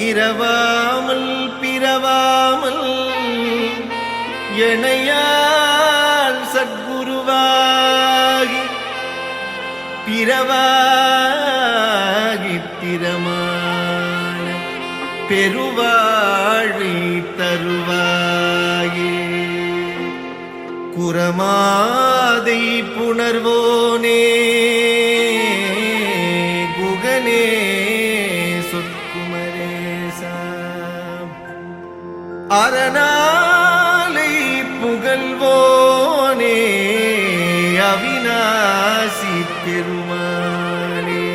இரவாமல் பிறவாமல் எனையால் சத்குருவாகி பிறவாகி திறமான பெருவாழ்வை தருவாயே. குரமாதை புணர்வோனே குகனே சொற்குமரேசா அரணாலை புகழ்வோனே அவிநாசி பெருமாளே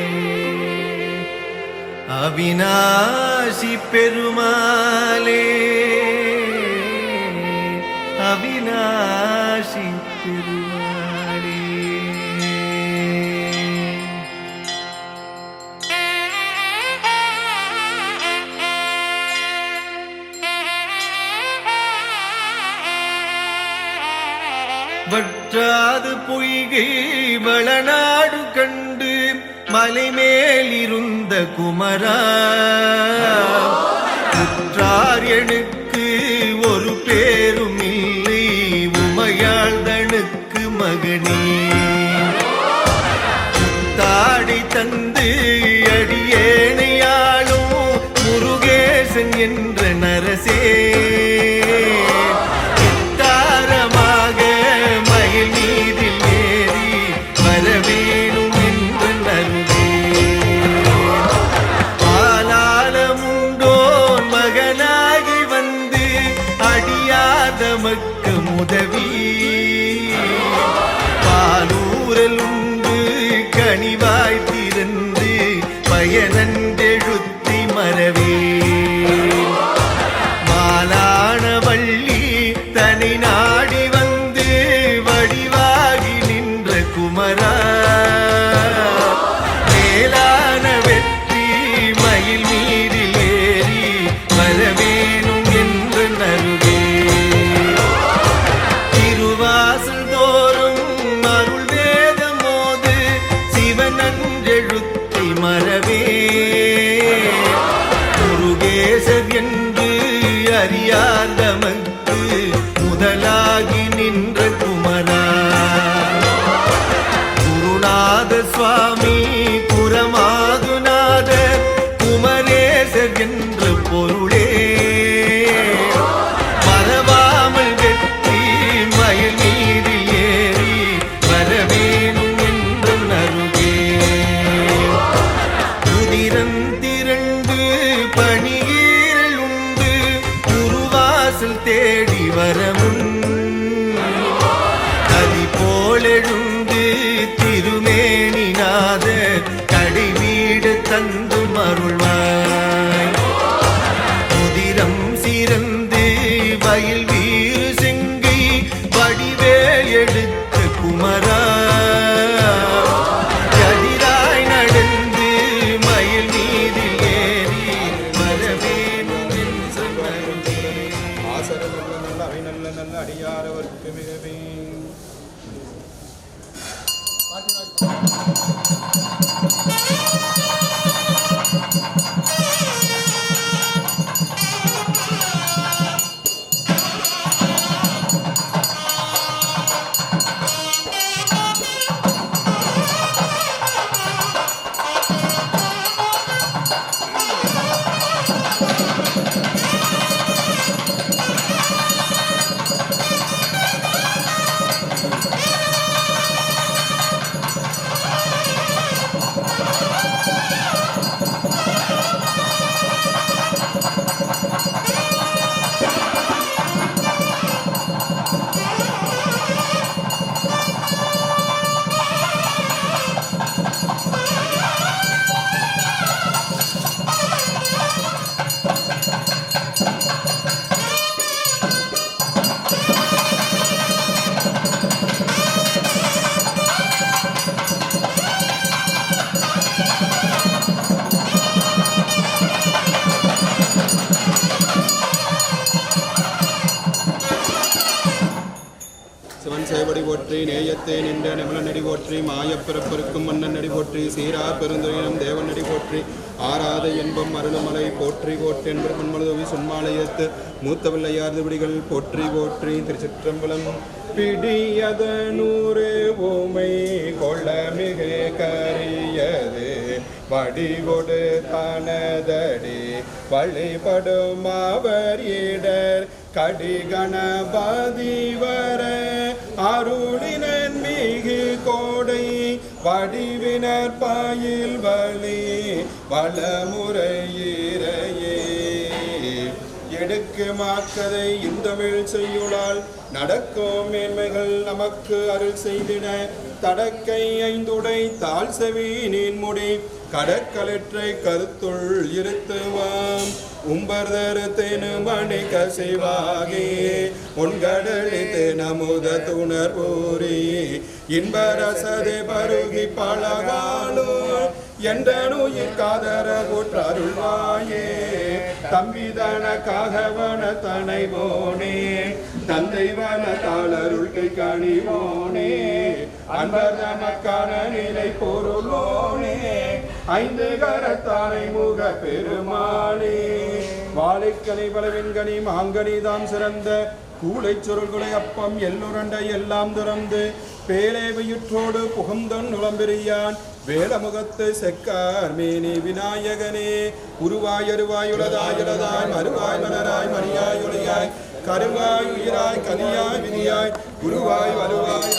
அவிநாசி பெருமாளே அவிநாசி பெருமாளே. வற்றாது பொய்கை வளநாடு கண்டு மலைமேலிருந்த குமரா குற்றார் எனக்கு ஒரு பேரும் இல்லை உமையாழ்தனுக்கு மகனே. தாடி தந்து அடியேனையாளும் முருகேசன் என்ற நரசே உதவி பாலூரல் உண்டு கனிவாய் திறந்து பயனன்றெழுத்தி மரவே மாலான வள்ளி தனி நாடி வந்து வடிவாகி நின்ற குமரா மேலான வெற்றி மயில் மீதில் ஏறி வரவேணும் என்று நருவே. முருகேசர் என்று அறியார் நமக்கு முதலாகி நின்ற குமரா குருநாத சுவாமி குரமாதுநாத குமரேசர் என்ற பொருளே மறவாமல் வெற்றி மயில் மீதில் ஏறி வரவேணும் என்று நருகே. உதிரம் திரண்டு பணியீரல் உண்டு குருவாசல் தேடி வரமுன் கதி போலெழுந்து திருமேனிநாத கடை வீடு தந்து மருள்வாய். உதிரம் சிறந்து வயல் வீறு செங்கை வடிவேல் எடுத்த குமரா அடியாரவர்க்கு மிகவே போற்றி நேயத்தே நின்ற நிமலன் நடி போற்றி மாயப்பிறப்பிற்கும் மன்னன் நடி போற்றி சீரா பெருந்துரையினம் தேவன் நடி போற்றி ஆராத என்பம் அருளுமலை போற்றி போற்றி என்பர் மண்மலுதவி சுன்மாலயத்து மூத்தவில்லையார்து விடிகள் போற்றி போற்றி திருச்சிற்றம்பலம் பிடியத நூறு ஓமை கொள்ள மிக கரியது வடிகொடு தனதடி வழிபடும் அவர் இடர் கடிகணபதி வர அருளினன் மிகு கோடை வடிவினர் பயில் வழி வளமுறையிறையே எடுக்கு மாக்கதை இந்தமிழ் செய்யுளால் நடக்கும் மேன்மைகள் நமக்கு அருள் செய்திட தடக்கை ஐந்துடை தாழ் செவி நீன்முடி கடற்கலற்றை கருத்துள் இருத்துவாம் உம்பர்தரு மணி கசிவாகி உன்கடலித்து நமுத துணர்பூரி இன்பரசதை பருகி பழகாலோ என்ற நோயிற் காதர போற்றருள்வாயே தம்பிதனக்காகவன தனைவோனே தந்தைவன தாளருள்கை கணிவோனே அன்பர் நமக்கான நிலை பொருளோனே ஐந்து கரத்தானை முக பெருமானே வாழைக்கனி பலவின்கனி மாங்கனி தாம் சிறந்த கூளை சுருள்குலை அப்பம் எல்லுரண்ட எல்லாம் துறந்து பேலை வயிற்றோடு புகுந்தன் நுளம்பெரியான் வேலமுகத்து செக்கார் மேனி விநாயகனே உருவாய் அருவாயுளதாயுளதாய் மறுவாய் மலராய் மணியாய் ஒளியாய் கருவாய் உயிராய் கனியாய் விதியாய் குருவாய் வருவாய்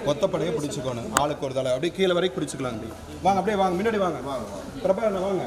ஒத்தப்படையே பிடிச்சிக்கணும் ஆளுக்கு ஒரு தலை அப்படியே கீழே வரைக்கும் பிடிச்சிக்கலாம் வாங்க அப்படியே வாங்க முன்னாடி வாங்க பிரபா வாங்க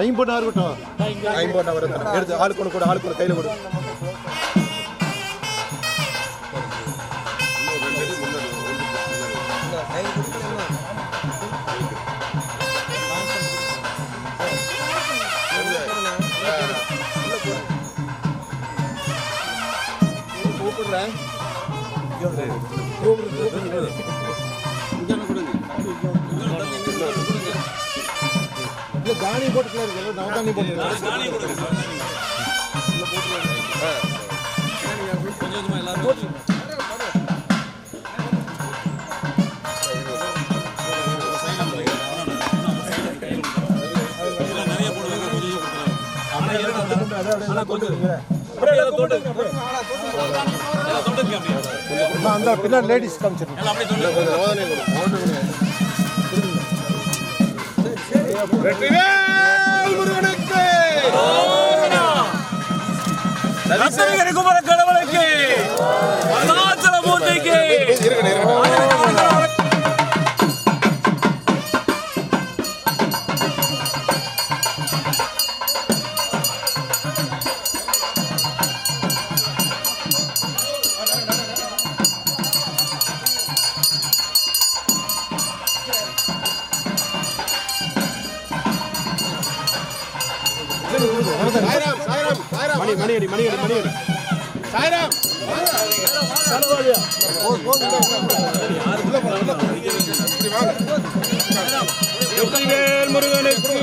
ஐம்பொண்ணா இருக்கட்டும். ஐம்பொண்ணா வரத்தனம் எடுத்து ஆளுக்கு ஒன்று கூட ஆளுக்கு ஒன்று கையில் கொடு. தானி போட்டுக்கலாம் இருக்கு, நவதானி போட்டுக்கலாம். அந்த பின்னாடி லேடிஸ் காமிச்சிருக்கேன். வெற்றிவேல் முருகனுக்கு குமர கடவுளுக்கு அருணாச்சல மூர்த்திக்கு மணியடி சாய்ராம் வெற்றிவேல் முருகனுக்கு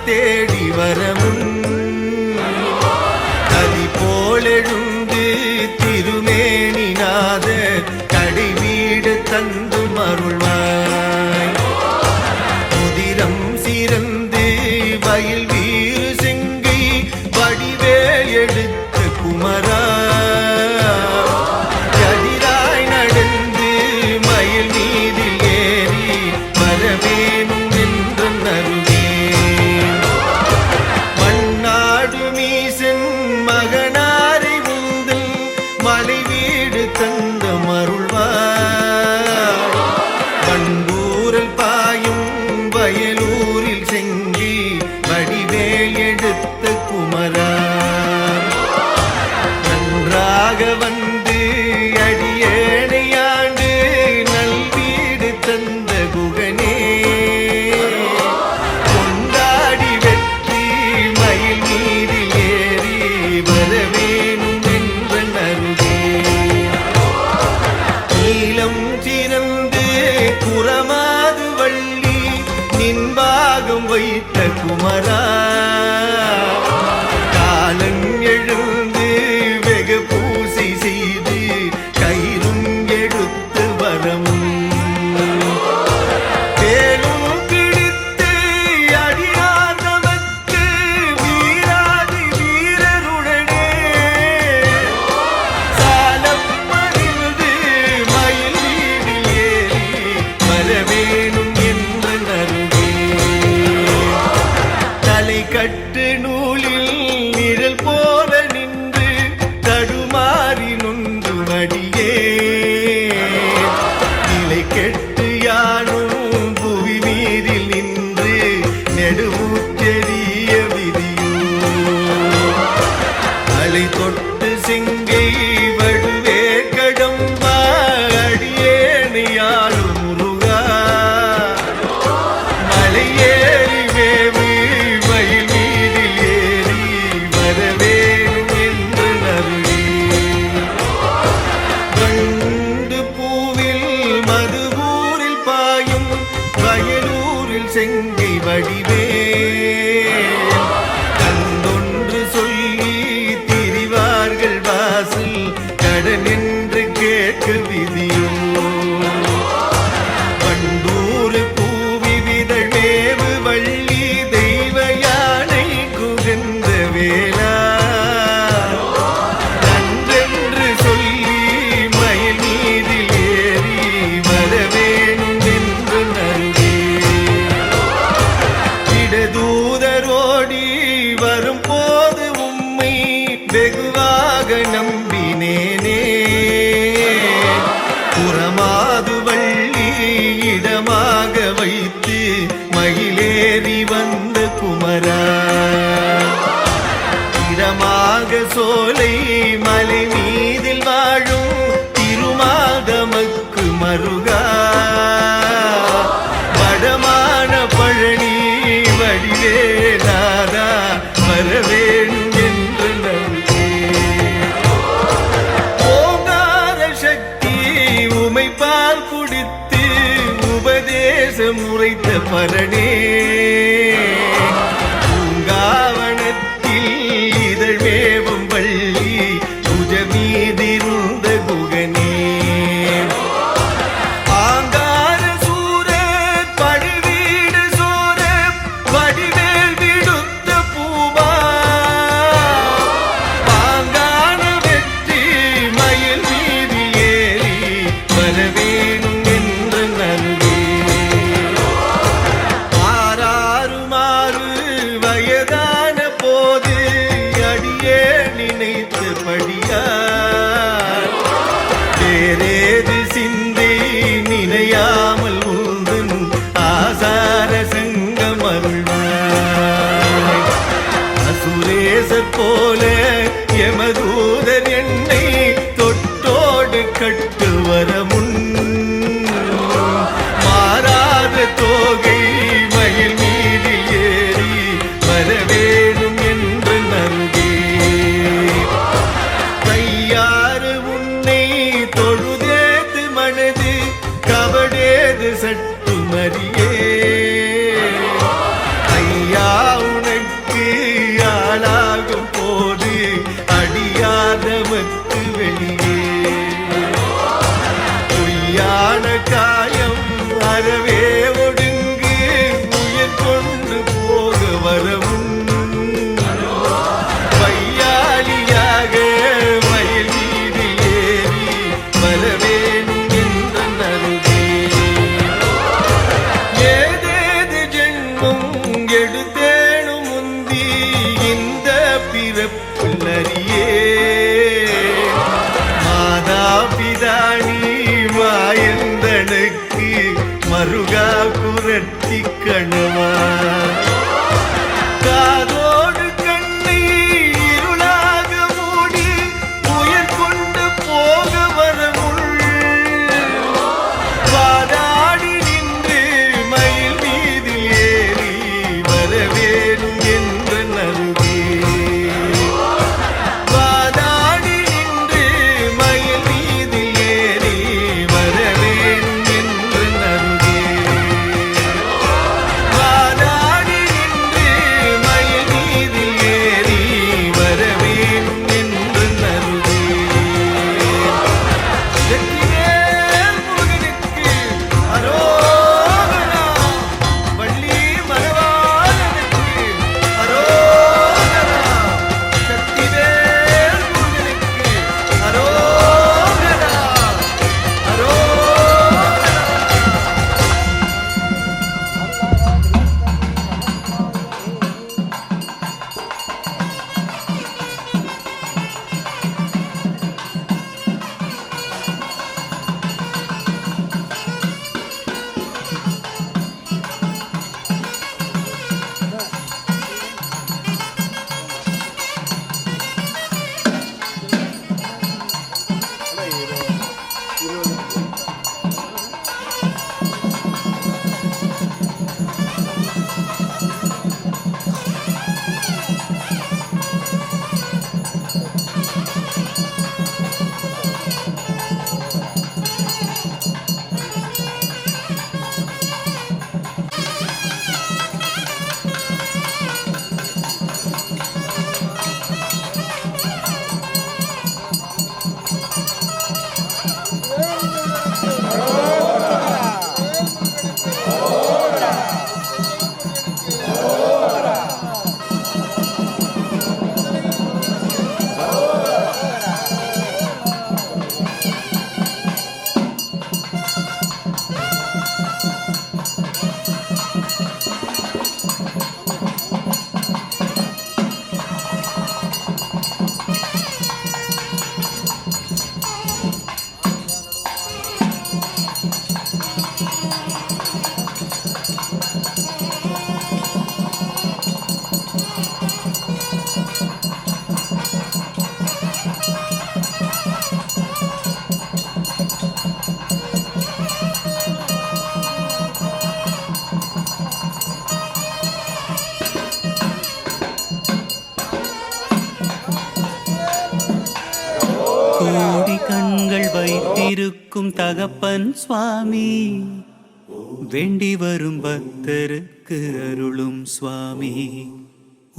தேடி வரமுன் நதி போலெழுந்து திருமேனிநாத கடை வீடு தந்து மருள்வாய். முதிரம் சிறந்து வயல் வீறு செங்கை வடிவேல் எடுத்த குமரா எதிராய் நடந்து மயில் மீதில் ஏறி வரவேணும் என்று நருவே. மகனாரை உந்தல் மலை வீடு தந்த மருள்வார். பண்பூரல் பாயும் வயலூரில் செங்கி வடிவேல் எடுத்த குமரா நன்றாக வந்து அடியேனையாண்டு நல்வீடு தந்த குகனே கொண்டாடி வெற்றி மயில் மீதில் வரவேணும் என்ற நருகே. நீலம் சிறந்து குறமாது வள்ளி நின்பாகம் வைத்த குமரா காலன் எழுந்து வெகு பூசை செய்து கயிறும் எடுத்து வரமும் தலை செங்கை வடிவே கந்தொன்று சொல்லி திரிவார்கள் வாசல் கடன் என்று கேட்க விதியோ பண்டூர் பூவி விதழ் மேவு வள்ளி தெய்வ யானை குகந்த வேளா நன்றென்று சொல்லி மயில் மீதில் ஏறி வரவேணும் என்று நல்கே இடதூதரோடி வரும் போது உம்மை வெகுவாக நம்பினேனே புறமாது வள்ளி இடமாக வைத்து மயிலேறி வந்த குமரா இடமாக சோலை மலை மீதில் வாழும் திருமாதமக்கு மருகா வடமான பழனி வடிவே நாதா வரவேணும் என்று நல்கே ஓங்கார சக்தி உமைப்பால் குடித்து உபதேசம் உரைத்த பரணே பூங்காவனத்தில் இதழ் மேவும் வள்ளி புஜ மீதிருந்த குகனே ஆங்கார சூர படுவீடு சோர வடிவேல் விடுத்த பூமா பாங்கான வெற்றி மயில் மீது ஏறி வரவேணும் என்று நல்கே ஆறாறுமாறு வயதான போது அடியே நினைத்தபடியார் வேறேது சிந்தை நினையாமல் உந்தன் ஆசார சங்கம் அருள்வாய் அசுரேசர் போல எமதூதர் என்னை தொட்டோடு கட்டு வர முன் மாறாத தோகை மயில் மீது ஏறி வரவேணும் என்று நல்கே கையாறு உன்னை தொழுதேது மனது கபடேது சட்டு மறியே ஐயா உனக்கு ஆளாகும் போது அடியாதமக்கு வெளியே பொய்யான காயம் அறவே ஒடுங்கு உயிர் கொண்டு போக வரவும் வையாலியாக மயில் மீது ஏறி வரவேணும் என்று நல்கே ஏதேது ஜென்மம் எடுத்தேனும் முந்தி இந்த பிறப்புள்ளறியே மாதா பிதானி மாயந்தனுக்கு மருகா குரத்தி கணவா காதோடு கண்ணை இருளாக மூடி உயிர் கொண்டு போக வரமுள் வாதாடி நின்று மயில் மீது ஏறி வரவேணும் என்று நல்கே வாதாடி நின்று மயில் மீது ஏறி வரவேணும் என்று நல்கே வாதாடி நின்று மயில் மீது ஏறி வரவேணும் என்று நல்கே வெற்றிவேல் முருகனுக்கு அரோகரா வள்ளி மணவாளனுக்கு அரோகரா சக்திவேல் முருகனுக்கு அரோகரா அரோகரா வைத்திருக்கும் தகப்பன் சுவாமி, வேண்டி வரும் பக்தருக்கு அருளும் சுவாமி,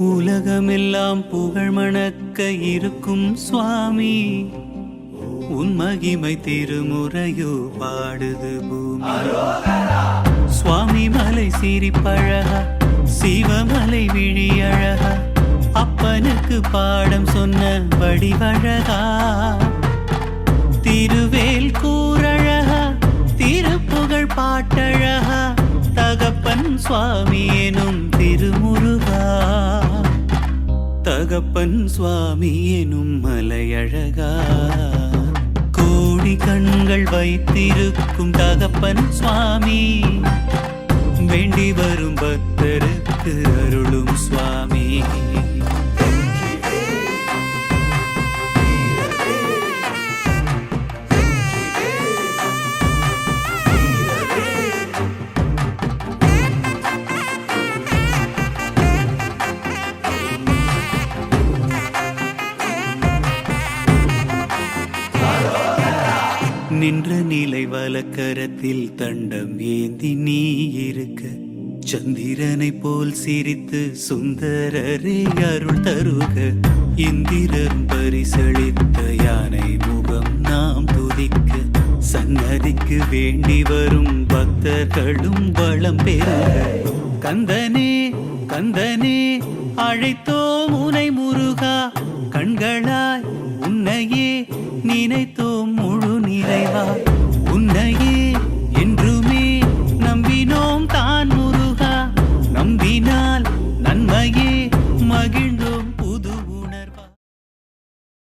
உலகமெல்லாம் புகழ் மணக்க இருக்கும் சுவாமி, உன் மகிமை திருமுறையோ பாடுது பூமி. சுவாமி மலை சிரிப்பழகா, சிவமலை விழியழகா, அப்பனுக்கு பாடம் சொன்ன வடிவழகா, திருவேல் கூரழகா, திருப்புகழ் பாட்டழகா, தகப்பன் சுவாமி எனும் திருமுருகா, தகப்பன் சுவாமி எனும் மலையழகா, கோடி கண்கள் வைத்திருக்கும் தகப்பன் சுவாமி, வேண்டி வரும் பக்தருக்கு அருளும் சுவாமி. நின்ற நிலை வலக்கரத்தில் தண்டம் ஏந்தி நீ இருக்க, சந்திரனை போல் சிரித்து சுந்தரரே அருள் தருக, இந்திரன் பரிசளித்த யானை முகம் நாம் துதிக்க, சன்னதிக்கு வேண்டி வரும் பக்தர்களும் வளம் பெறுக. கந்தனே கந்தனே அழைத்தோம் உனை முருகா, கண்களாய் உன்னையே நினைத்தோம் முழு நிறைவா.